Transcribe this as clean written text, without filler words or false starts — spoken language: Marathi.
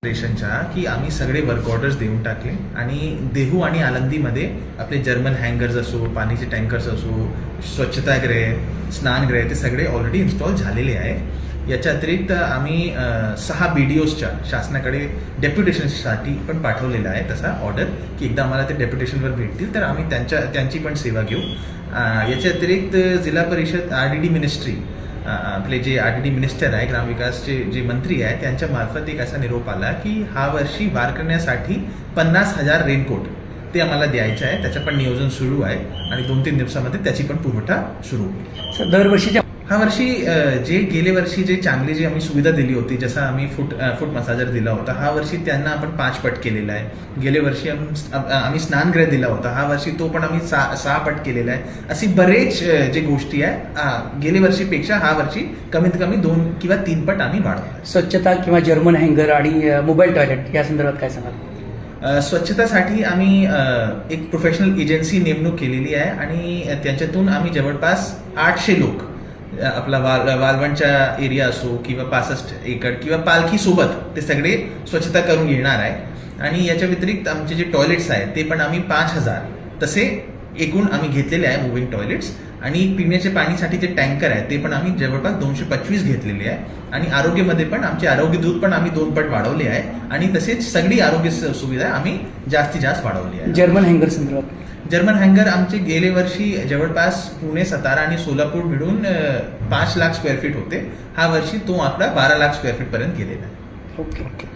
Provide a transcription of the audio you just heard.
रेशनच्या की आम्ही सगळे वर्क ऑर्डर्स देऊन टाकले आणि देहू आणि आळंदीमध्ये आपले जर्मन हँगर्स असो, पाणीचे टँकर्स असो, स्वच्छतागृह, स्नानगृह ते सगळे ऑलरेडी इन्स्टॉल झालेले आहे. याच्या अतिरिक्त आम्ही 6 BDOsच्या शासनाकडे डेप्युटेशनसाठी पण पाठवलेलं आहे तसा ऑर्डर की एकदा आम्हाला ते डेप्युटेशनवर भेटतील तर आम्ही त्यांची पण सेवा घेऊ. याच्या अतिरिक्त जिल्हा परिषद RDD मिनिस्ट्री आपले जे RDD मिनिस्टर आहे ग्रामविकासचे जे मंत्री आहे त्यांच्या मार्फत एक असा निरोप आला की हा वर्षी वारकऱ्यांसाठी 50,000 रेनकोट ते आम्हाला द्यायचं आहे. त्याचं पण नियोजन सुरू आहे आणि 2-3 दिवसामध्ये त्याची पण पुरवठा सुरू होईल. दरवर्षीच्या हा वर्षी जे गेले वर्षी जे चांगली जी आम्ही सुविधा दिली होती, जसं आम्ही फूट मसाजर दिला होता, हा वर्षी त्यांना आपण 5 पट केलेला आहे. गेल्या वर्षी आम्ही स्नानगृह दिला होता, हा वर्षी तो पण आम्ही 6 पट केलेला आहे. अशी बरेच जे गोष्टी आहे गेल्या वर्षीपेक्षा हा वर्षी कमीत कमी 2 किंवा 3 पट आम्ही वाढवला. स्वच्छता किंवा जर्मन हँगर आणि मोबाईल टॉयलेट या संदर्भात काय सांगाल? स्वच्छतासाठी आम्ही एक प्रोफेशनल एजन्सी नेमणूक केलेली आहे आणि त्याच्यातून आम्ही जवळपास 800 लोक आपला वालवणच्या एरिया असो किंवा 65 एकर किंवा पालखी सोबत ते सगळे स्वच्छता करून येणार आहे. आणि याच्या व्यतिरिक्त आमचे जे टॉयलेट्स आहेत ते पण आम्ही 5,000 तसे एकूण आम्ही घेतलेले आहे मूव्हिंग टॉयलेट्स. आणि पिण्याच्या पाणीसाठी जे टँकर आहे ते पण आम्ही जवळपास 225 घेतलेले आहे. आणि आरोग्यामध्ये पण आमचे आरोग्य दूत पण आम्ही 2 पट वाढवले आहे आणि तसेच सगळी आरोग्य सुविधा आम्ही जास्तीत जास्त वाढवली आहे. जर्मन हँगर संदर्भात जर्मन हँगर आमचे गेले वर्षी जवळपास पुणे, सातारा आणि सोलापूर मिळून 5 लाख स्क्वेअर फीट होते. हा वर्षी तो आकडा 12 लाख स्क्वेअर फीट पर्यंत गेलेला आहे. ओके.